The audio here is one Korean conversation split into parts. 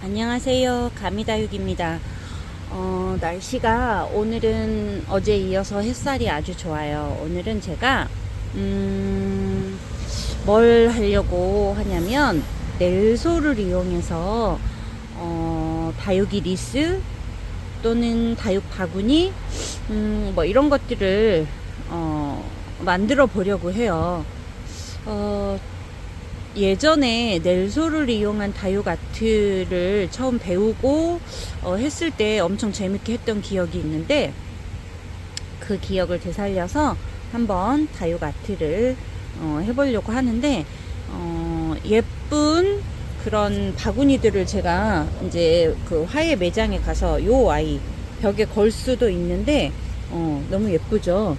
안녕하세요. 가미다육입니다. 날씨가 오늘은 어제에 이어서 햇살이 아주 좋아요. 오늘은 제가 뭘 하려고 하냐면 넬소를 이용해서 다육이 리스 또는 다육 바구니 뭐 이런 것들을 만들어 보려고 해요. 예전에 넬소를 이용한 다육 아트를 처음 배우고 했을 때 엄청 재밌게 했던 기억이 있는데, 그 기억을 되살려서 한번 다육 아트를 해보려고 하는데, 예쁜 그런 바구니들을 제가 이제 그 화훼 매장에 가서 요 아이 벽에 걸 수도 있는데 너무 예쁘죠.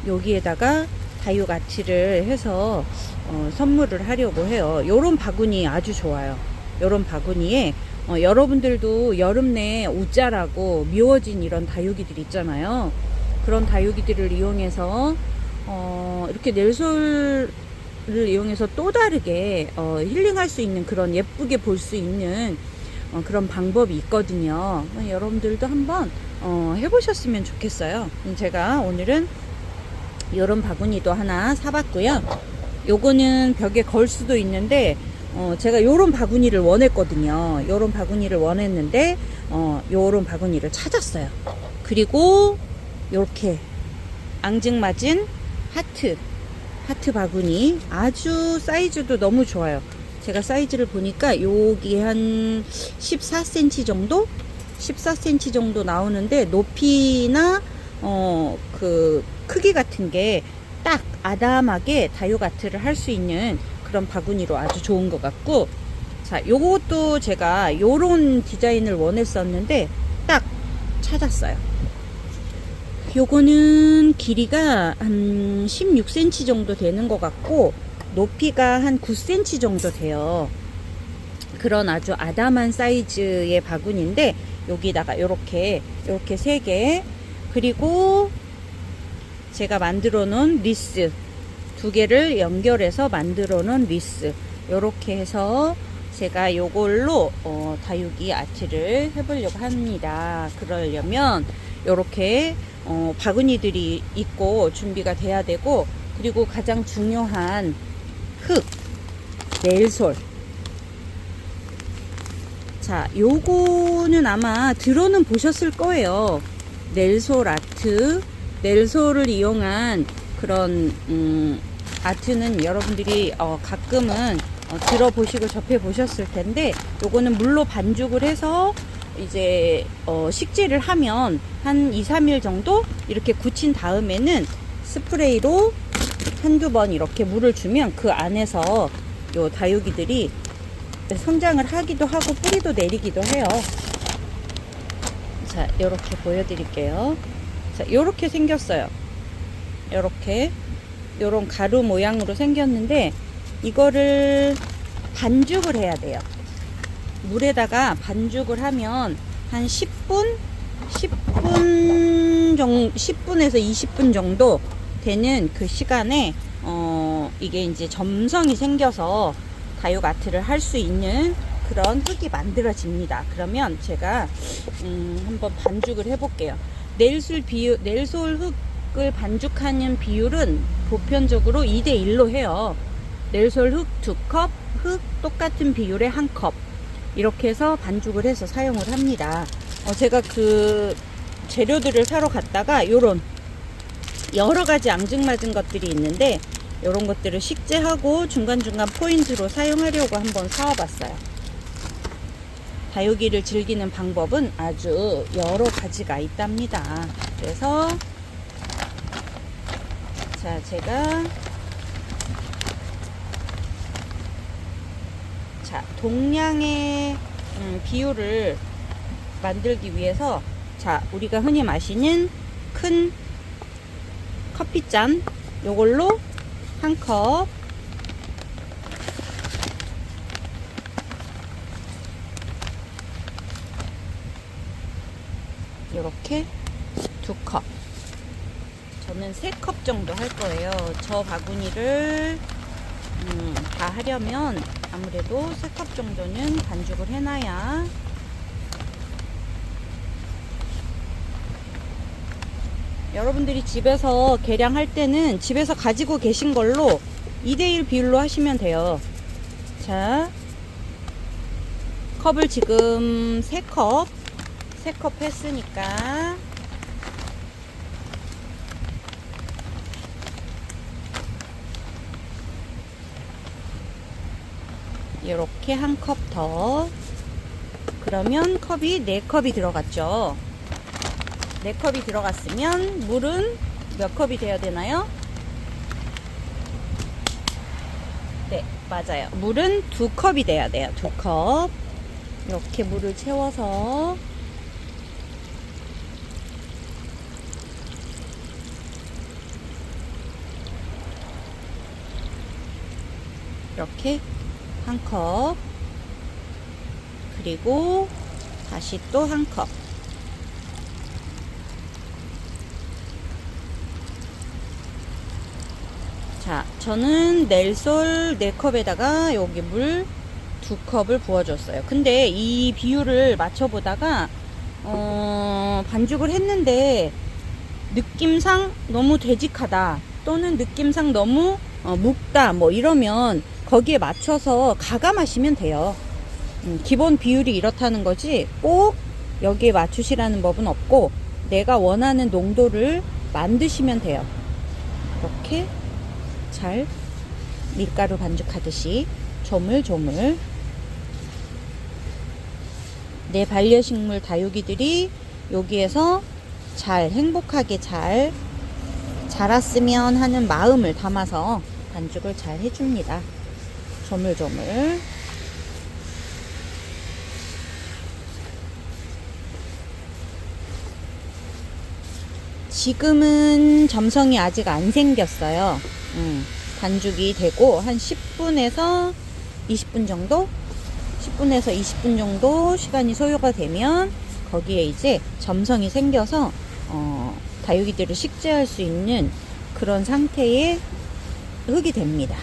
여기에다가 다육 아트를 해서 선물을 하려고 해요. 요런 바구니 아주 좋아요. 요런 바구니에 여러분들도 여름 내 웃자라고 미워진 이런 다육이들 있잖아요. 그런 다육이들을 이용해서 이렇게 넬솔을 이용해서 또 다르게 힐링할 수 있는, 그런 예쁘게 볼 수 있는 그런 방법이 있거든요. 여러분들도 한번 해보셨으면 좋겠어요. 제가 오늘은 요런 바구니도 하나 사봤고요. 요거는 벽에 걸 수도 있는데 제가 요런 바구니를 원했거든요. 요런 바구니를 원했는데 요런 바구니를 찾았어요. 그리고 요렇게 앙증맞은 하트 바구니, 아주 사이즈도 너무 좋아요. 제가 사이즈를 보니까 여기 한 14cm 정도? 14cm 정도 나오는데, 높이나 그 크기 같은 게 딱 아담하게 다육 아트를 할 수 있는 그런 바구니로 아주 좋은 것 같고, 자, 요것도 제가 요런 디자인을 원했었는데 딱 찾았어요. 요거는 길이가 한 16cm 정도 되는 것 같고, 높이가 한 9cm 정도 돼요. 그런 아주 아담한 사이즈의 바구니인데, 여기다가 요렇게 3개, 그리고 제가 만들어 놓은 리스 2개를 연결해서 만들어 놓은 리스, 요렇게 해서 제가 요걸로 다육이 아트를 해보려고 합니다. 그러려면 요렇게 바구니들이 있고 준비가 돼야 되고, 그리고 가장 중요한 넬솔. 자, 요거는 아마 들어는 보셨을 거예요. 넬솔 아트, 넬솔을 이용한 그런 아트는 여러분들이 가끔은 들어보시고 접해보셨을 텐데, 요거는 물로 반죽을 해서 이제 식재를 하면 한 2-3일 정도 이렇게 굳힌 다음에는 스프레이로 한두 번 이렇게 물을 주면 그 안에서 요 다육이들이 성장을 하기도 하고 뿌리도 내리기도 해요. 자, 요렇게 보여드릴게요. 자, 요렇게 생겼어요. 요렇게 요런 가루 모양으로 생겼는데, 이거를 반죽을 해야 돼요. 물에다가 반죽을 하면 한 10분에서 20분 정도 되는 그 시간에 이게 이제 점성이 생겨서 다육 아트를 할 수 있는 그런 흙이 만들어집니다. 그러면 제가 한번 반죽을 해볼게요. 넬솔 흙을 반죽하는 비율은 보편적으로 2:1로 해요. 넬솔 흙 2컵, 흙 똑같은 비율의 1컵, 이렇게 해서 반죽을 해서 사용을 합니다. 제가 그 재료들을 사러 갔다가 요런 여러가지 앙증맞은 것들이 있는데, 요런 것들을 식재하고 중간중간 포인트로 사용하려고 한번 사와봤어요. 다육이를 즐기는 방법은 아주 여러 가지가 있답니다. 그래서 자, 제가 동량의 비율을 만들기 위해서, 자, 우리가 흔히 마시는 큰 커피잔, 요걸로 1컵, 요렇게 2컵, 저는 3컵 정도 할 거예요. 저 바구니를 다 하려면 아무래도 3컵 정도는 반죽을 해놔야 여러분들이 집에서 계량할 때는 집에서 가지고 계신 걸로 2대1 비율로 하시면 돼요. 자, 컵을 지금 3컵 했으니까 이렇게 한 컵 더. 그러면 컵이 4컵이 들어갔죠. 4컵이 들어갔으면 물은 몇 컵이 되어야 되나요? 네, 맞아요. 물은 2컵이 돼야 돼요. 2컵. 이렇게 물을 채워서 이렇게 한 컵, 그리고 다시 또 한 컵. 자, 저는 넬솔 4컵에다가 여기 물 2컵을 부어줬어요. 근데 이 비율을 맞춰보다가 반죽을 했는데 느낌상 너무 되직하다 또는 느낌상 너무 묵다 뭐 이러면 거기에 맞춰서 가감하시면 돼요. 기본 비율이 이렇다는 거지 꼭 여기에 맞추시라는 법은 없고 내가 원하는 농도를 만드시면 돼요. 이렇게 잘 밀가루 반죽하듯이 조물조물 내 반려식물 다육이들이 여기에서 잘 행복하게 잘 자랐으면 하는 마음을 담아서 반죽을 잘 해줍니다. 조물조물. 지금은 점성이 아직 안 생겼어요. 반죽이 되고 한 10분에서 20분 정도? 10분에서 20분 정도 시간이 소요가 되면 거기에 이제 점성이 생겨서 다육이들을 식재할 수 있는 그런 상태의 흙이 됩니다.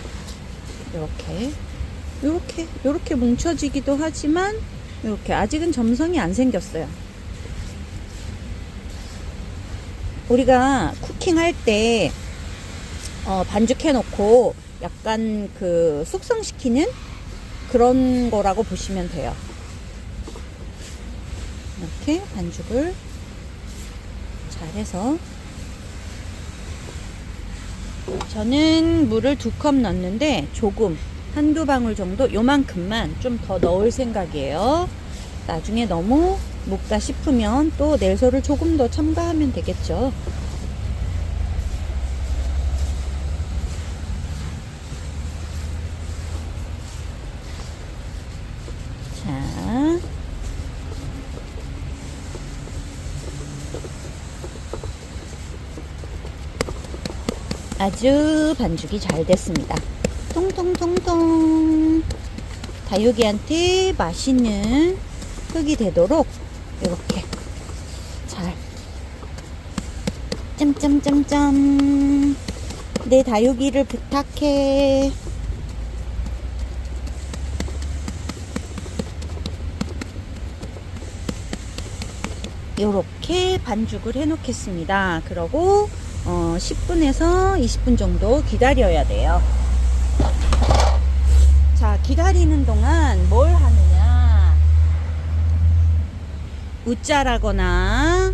요렇게 뭉쳐지기도 하지만 이렇게 아직은 점성이 안 생겼어요. 우리가 쿠킹할 때 반죽해 놓고 약간 그 숙성시키는 그런 거라고 보시면 돼요. 이렇게 반죽을 잘해서 저는 물을 2컵 넣었는데 조금 한두 방울 정도 요만큼만 좀 더 넣을 생각이에요. 나중에 너무 묵다 싶으면 또 넬솔을 조금 더 첨가하면 되겠죠. 자, 아주 반죽이 잘 됐습니다. 통통통통 다육이한테 맛있는 흙이 되도록 이렇게 잘 짬짬짬짬 내 다육이를 부탁해. 이렇게 반죽을 해 놓겠습니다. 그러고 10분에서 20분 정도 기다려야 돼요. 자, 기다리는 동안 뭘 하느냐, 웃자라거나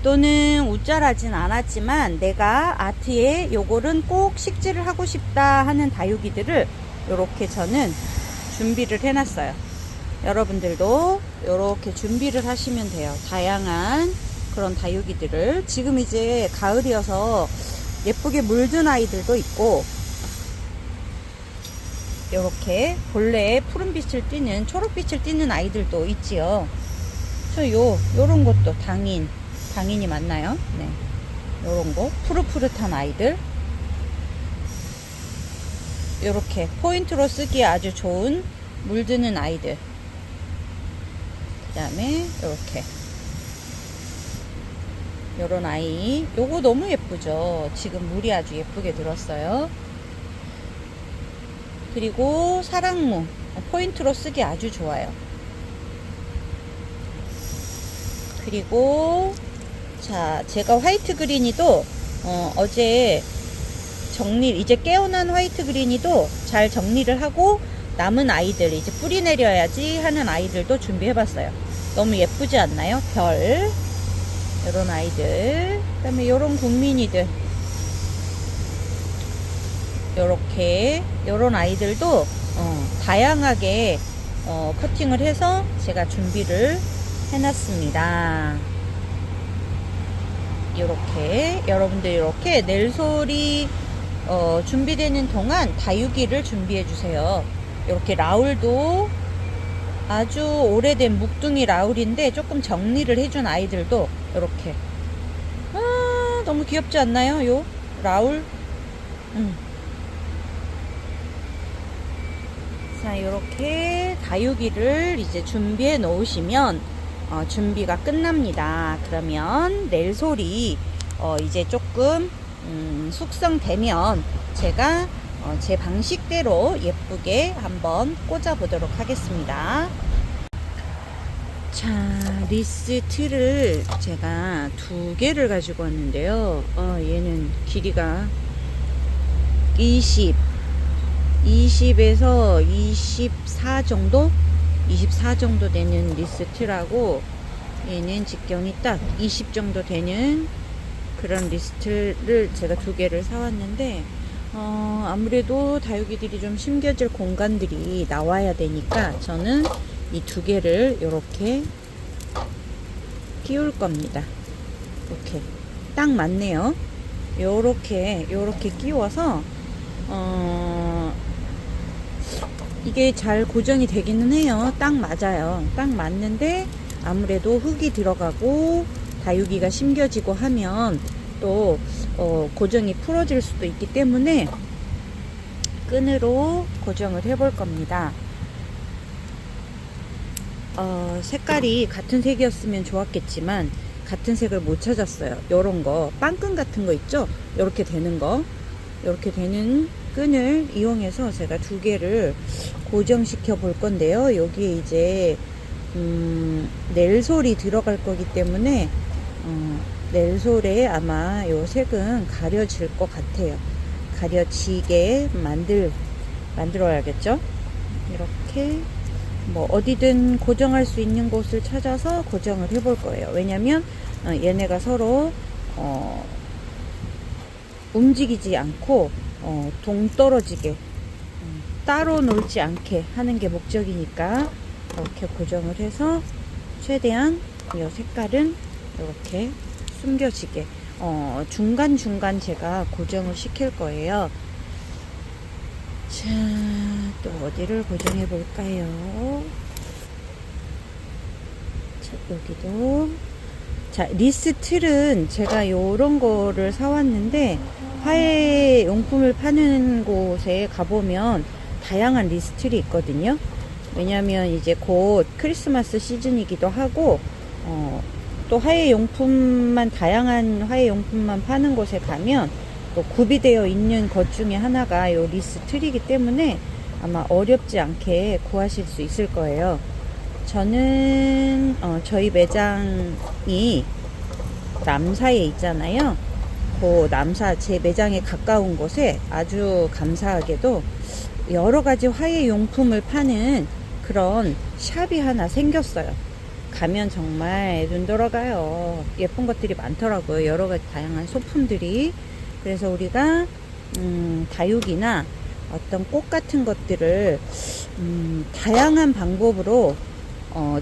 또는 웃자라진 않았지만 내가 아트에 요거는 꼭 식재를 하고 싶다 하는 다육이들을 이렇게 저는 준비를 해 놨어요. 여러분들도 이렇게 준비를 하시면 돼요. 다양한 그런 다육이들을. 지금 이제 가을이어서 예쁘게 물든 아이들도 있고 이렇게 본래에 푸른빛을 띠는 초록빛을 띠는 아이들도 있지요. 저 요런 것도 당인이 맞나요? 네, 요런 거 푸릇푸릇한 아이들 이렇게 포인트로 쓰기에 아주 좋은 물드는 아이들. 그 다음에 이렇게 요런 아이, 요거 너무 예쁘죠. 지금 물이 아주 예쁘게 들었어요. 그리고 사랑무 포인트로 쓰기 아주 좋아요. 그리고 자, 제가 화이트 그린이도 어제 이제 깨어난 화이트 그린이도 잘 정리를 하고 남은 아이들 이제 뿌리 내려야지 하는 아이들도 준비해봤어요. 너무 예쁘지 않나요? 별 이런 아이들, 그 다음에 이런 국민이들, 요렇게 요런 아이들도 다양하게 커팅을 해서 제가 준비를 해놨습니다. 이렇게 여러분들 이렇게 넬솔이 준비되는 동안 다육이를 준비해 주세요. 이렇게 라울도 아주 오래된 묵둥이 라울인데 조금 정리를 해준 아이들도 이렇게 너무 귀엽지 않나요? 요 라울. 자, 이렇게 다육이를 이제 준비해 놓으시면 준비가 끝납니다. 그러면 넬솔이 이제 조금 숙성되면 제가 제 방식대로 예쁘게 한번 꽂아 보도록 하겠습니다. 자, 리스 틀을 제가 2개를 가지고 왔는데요. 얘는 길이가 20에서 24 정도? 24 정도 되는 리스트라고, 얘는 직경이 딱 20 정도 되는 그런 리스트를 제가 2개를 사왔는데, 아무래도 다육이들이 좀 심겨질 공간들이 나와야 되니까 저는 이 2개를 이렇게 끼울 겁니다. 이렇게 딱 맞네요. 요렇게 끼워서 이게 잘 고정이 되기는 해요. 딱 맞아요. 딱 맞는데 아무래도 흙이 들어가고 다육이가 심겨지고 하면 또 고정이 풀어질 수도 있기 때문에 끈으로 고정을 해 볼 겁니다. 색깔이 같은 색이었으면 좋았겠지만 같은 색을 못 찾았어요. 요런 거 빵끈 같은 거 있죠? 요렇게 되는 거, 요렇게 되는 끈을 이용해서 제가 2개를 고정시켜 볼 건데요. 여기에 이제 넬솔이 들어갈 거기 때문에 넬솔에 아마 요 색은 가려질 것 같아요. 가려지게 만들어야겠죠. 이렇게 뭐 어디든 고정할 수 있는 곳을 찾아서 고정을 해 볼 거예요. 왜냐면 얘네가 서로 움직이지 않고 동떨어지게 따로 놀지 않게 하는 게 목적이니까 이렇게 고정을 해서 최대한 이 색깔은 이렇게 숨겨지게 중간중간 제가 고정을 시킬 거예요. 자, 또 어디를 고정해 볼까요? 자, 여기도. 자, 리스 틀은 제가 요런 거를 사왔는데 화훼 용품을 파는 곳에 가보면 다양한 리스 틀이 있거든요. 왜냐면 이제 곧 크리스마스 시즌이기도 하고 또 화훼 용품만, 다양한 화훼 용품만 파는 곳에 가면 또 구비되어 있는 것 중에 하나가 요 리스 틀이기 때문에 아마 어렵지 않게 구하실 수 있을 거예요. 저는 저희 매장이 남사에 있잖아요. 그 남사 제 매장에 가까운 곳에 아주 감사하게도 여러 가지 화훼 용품을 파는 그런 샵이 하나 생겼어요. 가면 정말 눈 돌아가요. 예쁜 것들이 많더라고요. 여러 가지 다양한 소품들이. 그래서 우리가 다육이나 어떤 꽃 같은 것들을 다양한 방법으로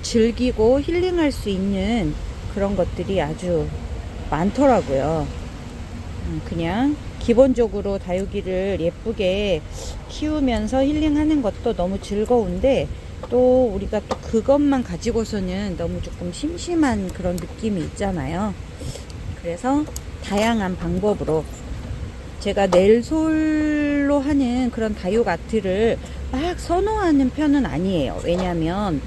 즐기고 힐링할 수 있는 그런 것들이 아주 많더라고요. 그냥 기본적으로 다육이를 예쁘게 키우면서 힐링하는 것도 너무 즐거운데, 또 우리가 또 그것만 가지고서는 너무 조금 심심한 그런 느낌이 있잖아요. 그래서 다양한 방법으로 제가 넬솔로 하는 그런 다육 아트를 막 선호하는 편은 아니에요. 왜냐면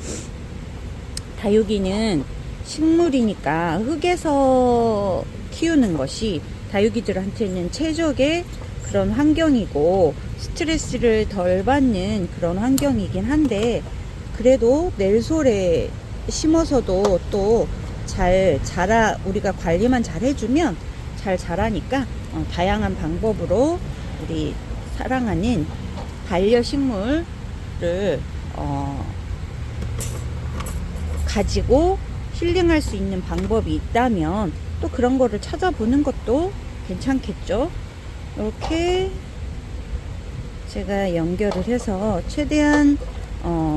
다육이는 식물이니까 흙에서 키우는 것이 다육이들한테는 최적의 그런 환경이고 스트레스를 덜 받는 그런 환경이긴 한데, 그래도 넬솔에 심어서도 또 잘 자라, 우리가 관리만 잘 해주면 잘 자라니까 다양한 방법으로 우리 사랑하는 반려식물을 가지고 힐링할 수 있는 방법이 있다면 또 그런 거를 찾아보는 것도 괜찮겠죠. 이렇게 제가 연결을 해서 최대한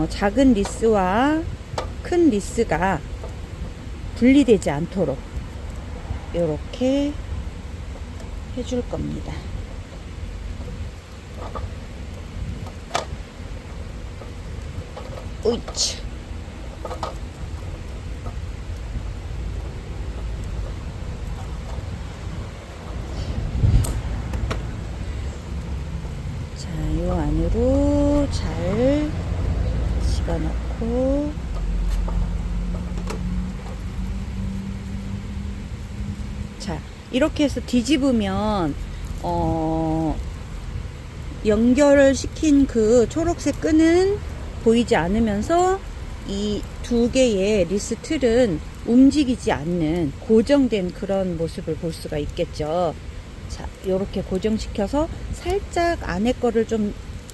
작은 리스와 큰 리스가 분리되지 않도록 이렇게 해줄 겁니다. 으이치. 자, 요 안으로 잘 집어넣고, 자, 이렇게 해서 뒤집으면 연결을 시킨 그 초록색 끈은 보이지 않으면서 이 두 개의 리스 틀은 움직이지 않는 고정된 그런 모습을 볼 수가 있겠죠. 자, 이렇게 고정시켜서 살짝 안에 거를 좀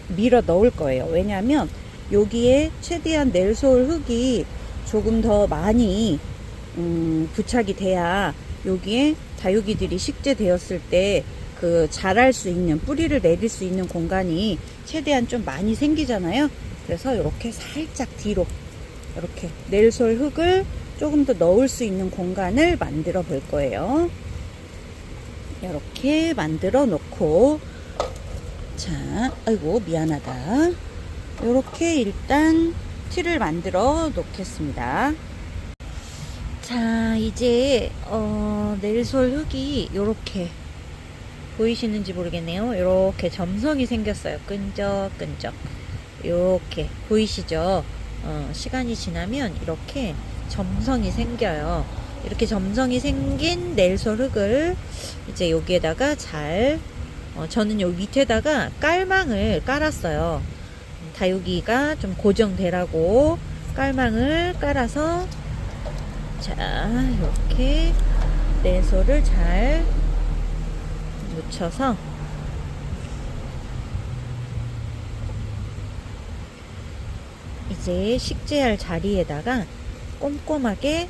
밀어 넣을 거예요. 왜냐하면 여기에 최대한 넬솔 흙이 조금 더 많이 부착이 돼야 여기에 다육이들이 식재되었을 때 그 자랄 수 있는, 뿌리를 내릴 수 있는 공간이 최대한 좀 많이 생기잖아요. 그래서 이렇게 살짝 뒤로 이렇게 넬솔 흙을 조금 더 넣을 수 있는 공간을 만들어 볼 거예요. 이렇게 만들어 놓고, 자, 아이고 미안하다. 이렇게 일단 틀을 만들어 놓겠습니다. 자, 이제 넬솔 흙이 이렇게 보이시는지 모르겠네요. 이렇게 점성이 생겼어요. 끈적끈적. 이렇게 보이시죠? 시간이 지나면 이렇게 점성이 생겨요. 이렇게 점성이 생긴 넬솔 흙을 이제 여기에다가 잘, 저는 요 밑에다가 깔망을 깔았어요. 다육이가 좀 고정되라고 깔망을 깔아서, 자, 이렇게 넬솔을 잘 묻혀서 이제 식재할 자리에다가 꼼꼼하게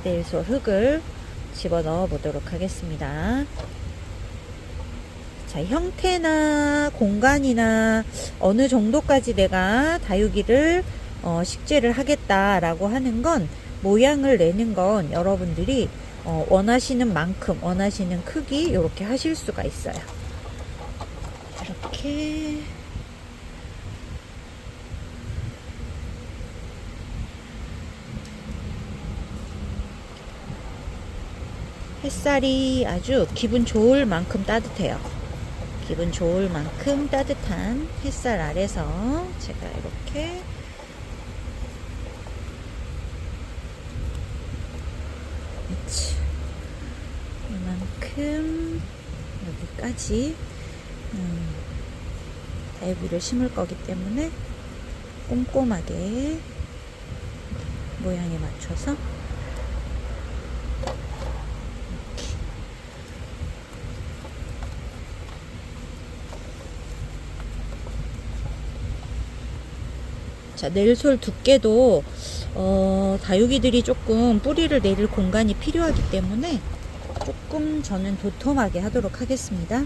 넬솔 흙을 집어넣어 보도록 하겠습니다. 자, 형태나 공간이나 어느 정도까지 내가 다육이를 식재를 하겠다라고 하는 건, 모양을 내는 건 여러분들이 원하시는 만큼, 원하시는 크기 이렇게 하실 수가 있어요. 이렇게 햇살이 아주 기분 좋을 만큼 따뜻해요. 기분 좋을 만큼 따뜻한 햇살 아래서 제가 이렇게 이만큼 여기까지 다육이를 심을 거기 때문에 꼼꼼하게 모양에 맞춰서 자, 넬솔 두께도 다육이들이 조금 뿌리를 내릴 공간이 필요하기 때문에 조금 저는 도톰하게 하도록 하겠습니다.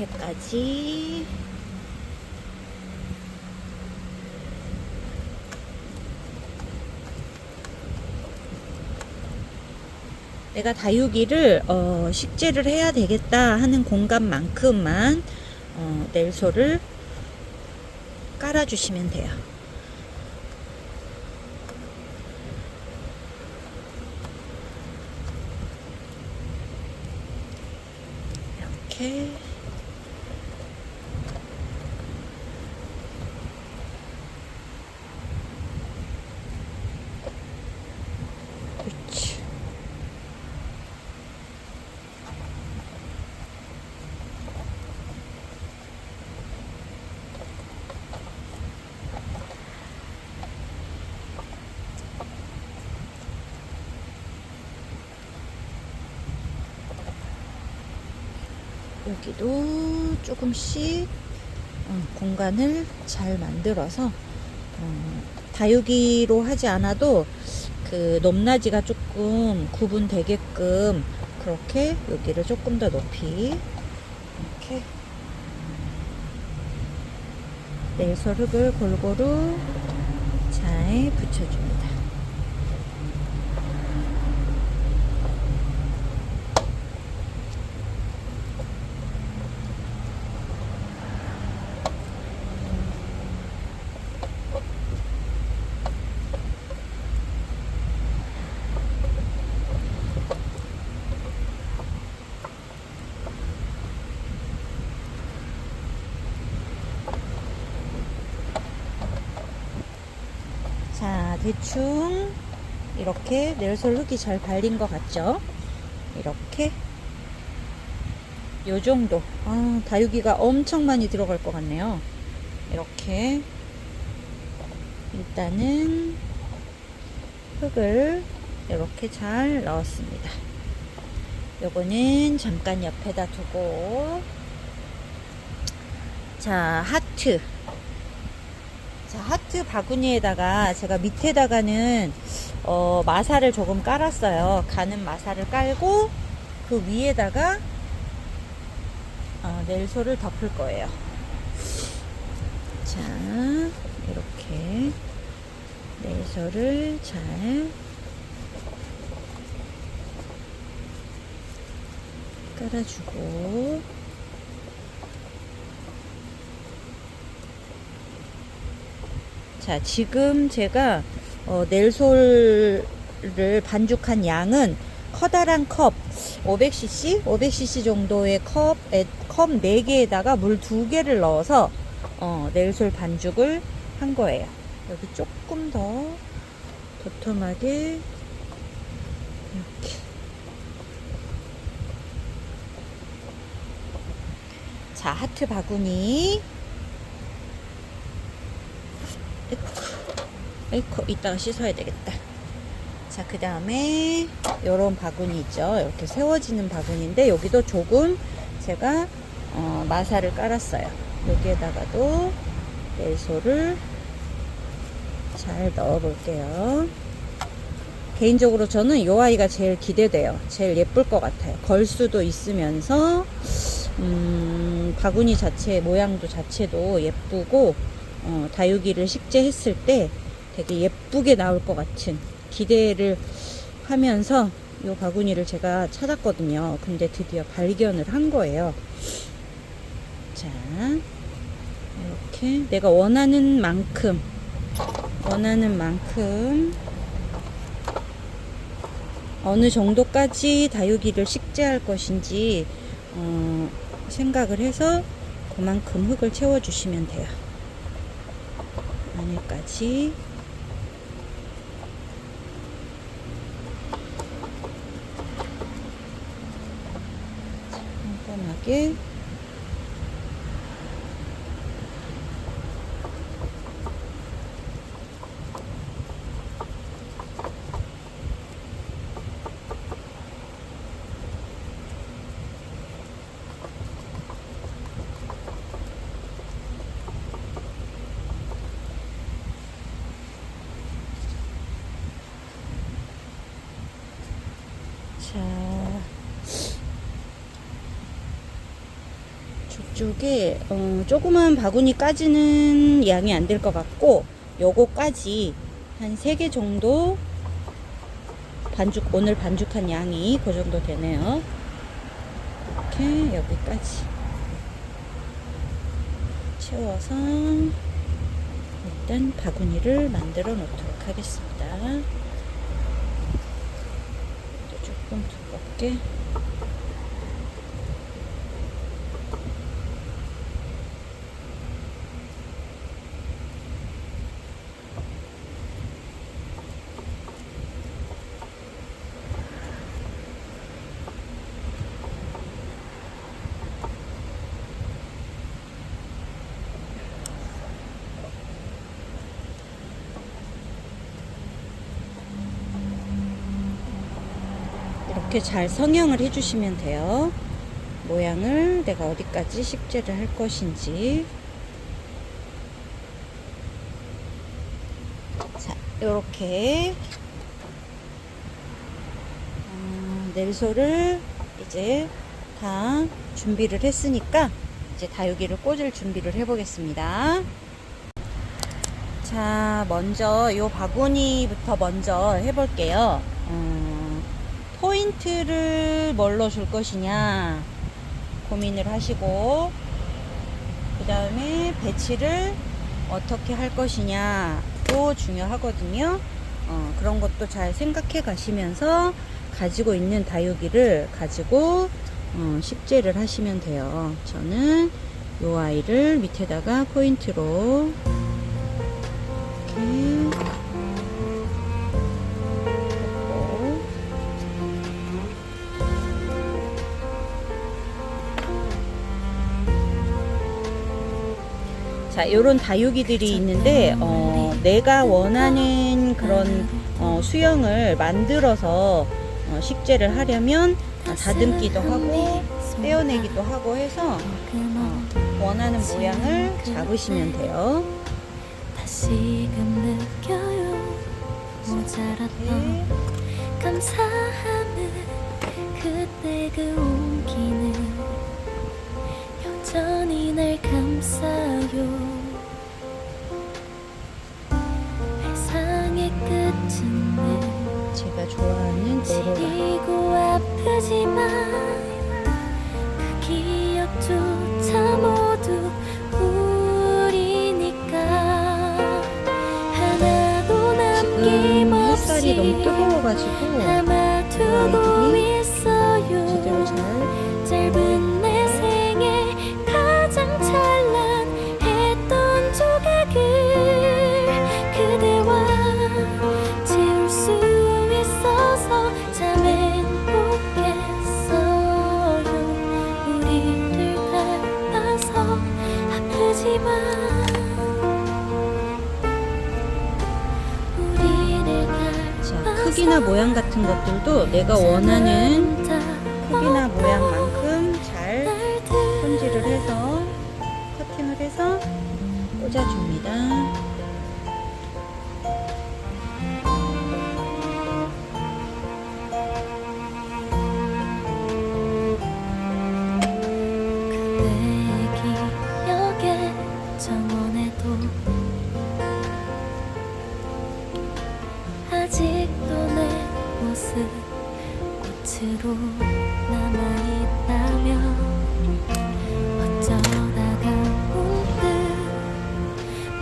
밑에까지. 내가 다육이를 식재를 해야 되겠다 하는 공간만큼만 넬소를 깔아주시면 돼요. 이렇게. 그렇지. 여기도 조금씩 공간을 잘 만들어서 다육이로 하지 않아도 그 높낮이가 조금 구분되게끔 그렇게 여기를 조금 더 높이 이렇게 넬솔 흙을 골고루 잘 붙여줍니다. 자, 대충 이렇게 넬솔 흙이 잘 발린 것 같죠? 이렇게 요 정도. 다육이가 엄청 많이 들어갈 것 같네요. 이렇게 일단은 흙을 이렇게 잘 넣었습니다. 요거는 잠깐 옆에다 두고, 자, 하트. 자, 하트 바구니에다가 제가 밑에다가는 마사를 조금 깔았어요. 가는 마사를 깔고 그 위에다가 넬솔을 덮을 거예요. 자, 이렇게 넬솔을 잘 깔아주고, 자, 지금 제가 넬솔을 반죽한 양은 커다란 컵 500cc 정도의 컵 4개에다가 물 2개를 넣어서 넬솔 반죽을 한 거예요. 여기 조금 더 도톰하게 이렇게. 자, 하트 바구니. 에이코, 이따가 씻어야 되겠다. 자, 그 다음에 요런 바구니 있죠. 이렇게 세워지는 바구니인데 여기도 조금 제가 마사를 깔았어요. 여기에다가도 넬솔을 잘 넣어 볼게요. 개인적으로 저는 요 아이가 제일 기대돼요. 제일 예쁠 것 같아요. 걸 수도 있으면서 바구니 자체 모양도 자체도 예쁘고 다육이를 식재했을 때 되게 예쁘게 나올 것 같은 기대를 하면서 이 바구니를 제가 찾았거든요. 근데 드디어 발견을 한 거예요. 자, 이렇게 내가 원하는 만큼 어느 정도까지 다육이를 식재할 것인지 생각을 해서 그만큼 흙을 채워주시면 돼요. 안에까지. 꼼꼼하게. 자, 이쪽에 조그만 바구니까지는 양이 안 될 것 같고, 요거까지 한 3개 정도 오늘 반죽한 양이 그 정도 되네요. 이렇게 여기까지 채워서 일단 바구니를 만들어 놓도록 하겠습니다. 조금 두껍게. 이렇게 잘 성형을 해주시면 돼요. 모양을 내가 어디까지 식재를 할 것인지. 자, 이렇게 넬소를 이제 다 준비를 했으니까 이제 다육이를 꽂을 준비를 해 보겠습니다. 자, 먼저 요 바구니부터 먼저 해 볼게요. 포인트를 뭘로 줄 것이냐 고민을 하시고, 그 다음에 배치를 어떻게 할 것이냐도 중요하거든요. 그런 것도 잘 생각해 가시면서 가지고 있는 다육이를 가지고 식재를 하시면 돼요. 저는 요 아이를 밑에다가 포인트로 이렇게 자, 요런 다육이들이 있는데 내가 원하는 그런 수영을 만들어서 식재를 하려면 다듬기도 하고 떼어내기도 하고 해서 원하는 모양을 잡으시면 돼요. 다시금 느껴요. 모자랐던 감사함을 그때 그 온기는 여전히 날 감싸요. 회상의 끝은 제가 좋아하는 오로라. 지리고 아프지만 그 기억조차 모두 우리니까 하나도 남김없이 햇살이 너무 뜨거워가지고 담아두고 있어요. 제대로 잘 짧은 내 생에 가장 찬란했던 조각을 그대와 지울 수 있어서 참 행복했어요. 우리를 닮아서 아프지만 우리를 닮아서 크기나 모양 같은 것들도 내가 원하는 크기나 모양만큼 잘 손질을 해서 커팅을 해서 꽂아줍니다. 그대의 기억에 정원에도 아직도 내 모습 꽃으로 남아있다면 어쩌다가 문득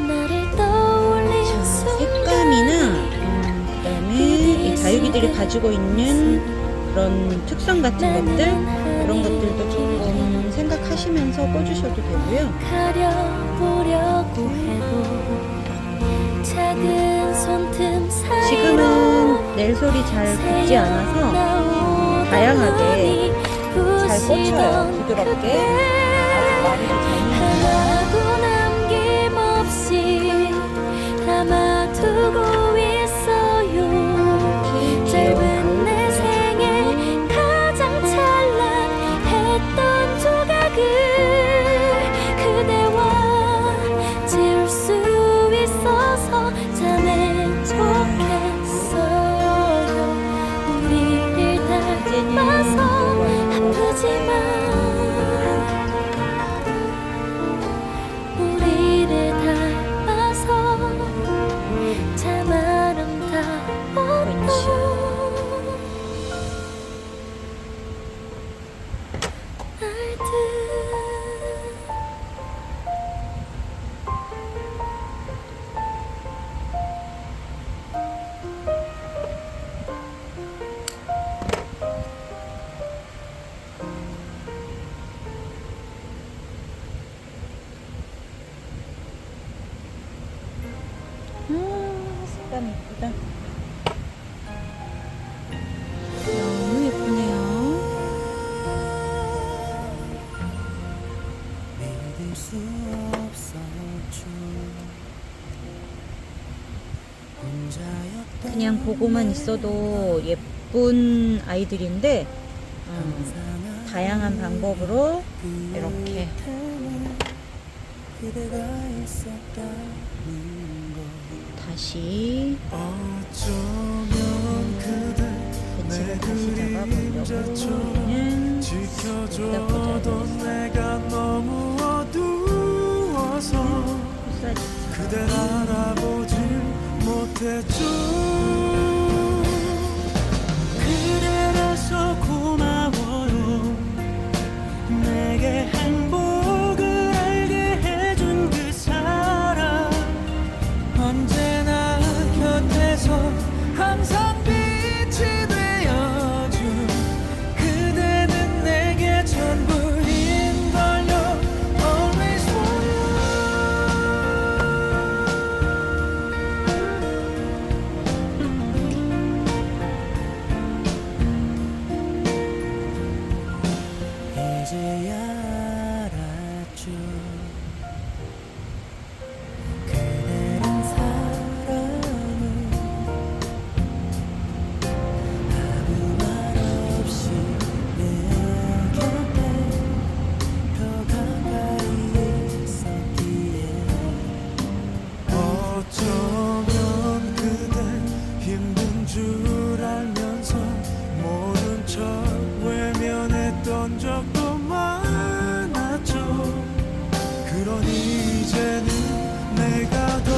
나를 떠올린 색감이나 그다음에 이 다육이들이 가지고 있는 그런 특성 같은 것들, 그런 것들도 조금 생각하시면서 꽂으셔도 되고요. 가려보려고 해도 작은 손틈 사이로 지금은 넬 소리 잘 붙지 않아서 다양하게 잘 꽂혀요. 부드럽게 아주 마리를 잘 넣습니다. 하나도 남김없이 담아두고 있어요. 짧은 내 생에 가장 찬란했던 조각을 그대와 지울 수 있어서 참 행복했어요. 우리를 닮아서 아프지만 예쁘다. 너무 예쁘네요. 믿을 수 없었죠. 혼자였던 그냥 보고만 있어도 예쁜 아이들인데 다양한 방법으로 이렇게 그대가 있었다는 걸 다시 어쩌면 그대 배치를 다시 잡아보려고 우리는 지켜줘도 내가 너무 어두워서 코사지 그댈 알아보지 못했죠. 그대라서 고마워요. 내게 행복을 알게 해준 그 사람 언제나 곁에서 항상 빛이 되어준 그대는 내게 전부인걸요. Always for you. 이제야 알았죠. 그대란 사람은 아무 말 없이 내 곁에 더 가까이 있었기에 어쩌면 그대 힘든 줄 알면서 모른 척 외면했던 적도 많았죠. 그러니 이제는 내가 더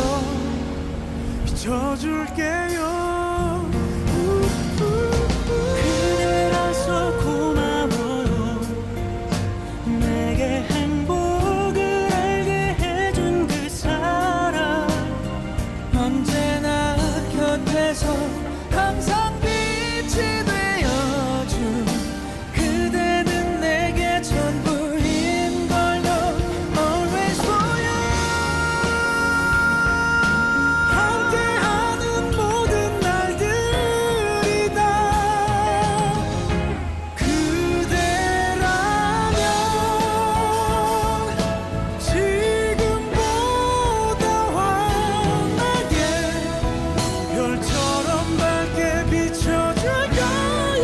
비춰줄게요. 그대라서 고마워요. 내게 행복을 알게 해준 그 사람 언제나 곁에서 항상 빛이 되어준 그대는 내게 전부인걸요. Always for you. 함께하는 모든 날들이 다 그대라면 지금보다 환하게 별처럼 밝게 비춰줄 거야.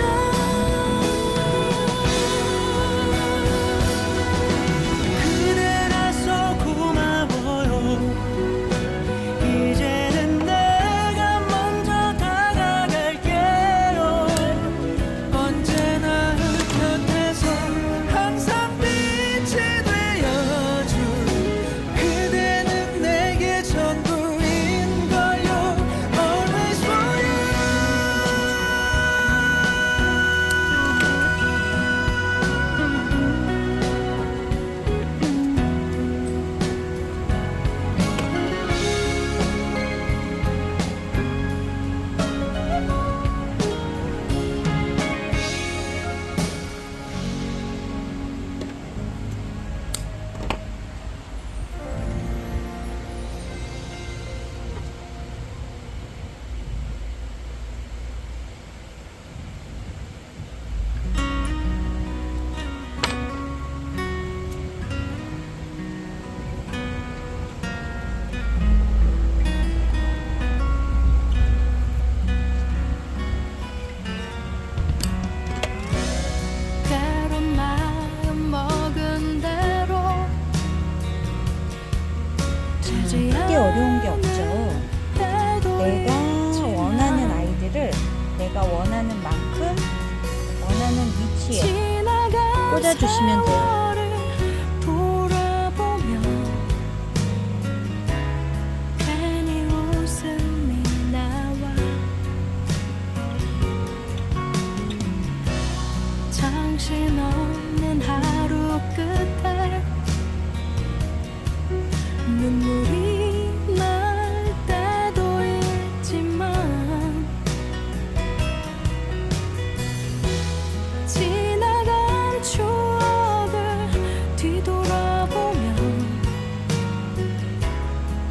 그대라서 고마워요. 이제는 내가 먼저 다가갈게요. 언제나 곁에서 항상 빛이 되어준 그대는 내게 전부인걸요. Always for you. 때론 마음 먹은 대로 되지 크게 어려운 게 없죠. 않아도 내가 있지만 원하는 아이들을 내가 원하는 만큼 원하는 위치에 지나간 꽂아주시면 돼요. 세월을 돌아보면 괜히 웃음이 나와. 당신 없는 하루 끝에 눈물이 날 때도 있지만 지나간 추억을 뒤돌아보면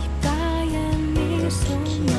입가에 미소만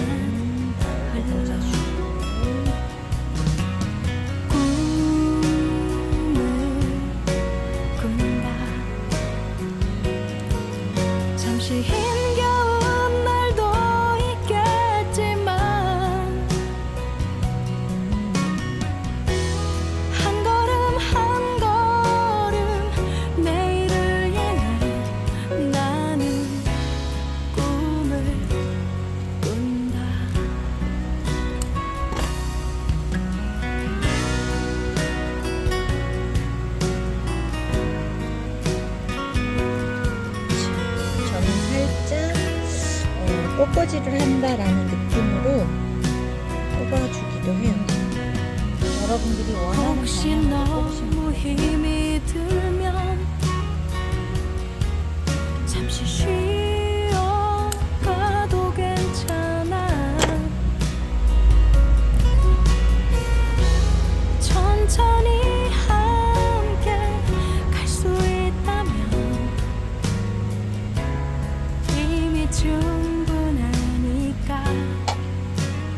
설거지를 한다라는 느낌으로 뽑아주기도 해요. 여러분들이 원하는 혹시 방향으로 뽑으시면 너무 힘이 들면 잠시 쉬어가도 괜찮아. 천천히 함께 갈 수 있다면 이미 충분하니까.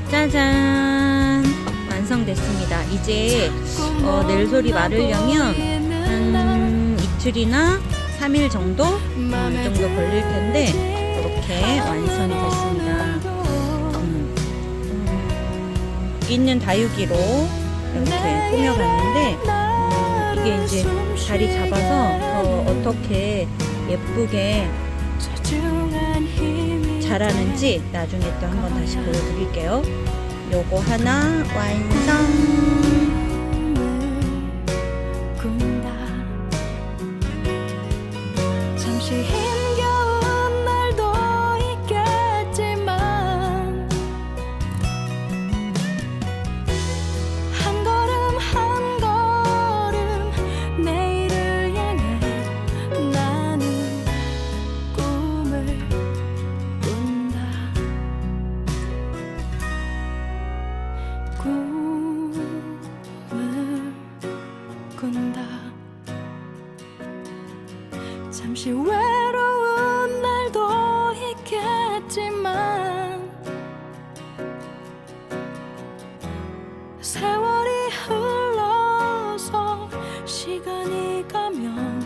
짜잔! 완성됐습니다. 이제 넬소리 마르려면 한 이틀이나 3일 정도 걸릴 텐데 이렇게 완성이 됐습니다. 있는 다육이로 이렇게 꾸며봤는데 이게 이제 자리 잡아서 더 어떻게 예쁘게 자라는지 나중에 또 한번 다시 보여드릴게요. 요거 하나 완성. 잠시 힘겨운 날도 있겠지만 한 걸음 한 걸음 내일을 향해 나는 꿈을 꾼다. 꿈을 꾼다. 잠시 외로운 날도 있겠지만 세월이 흘러서 시간이 가면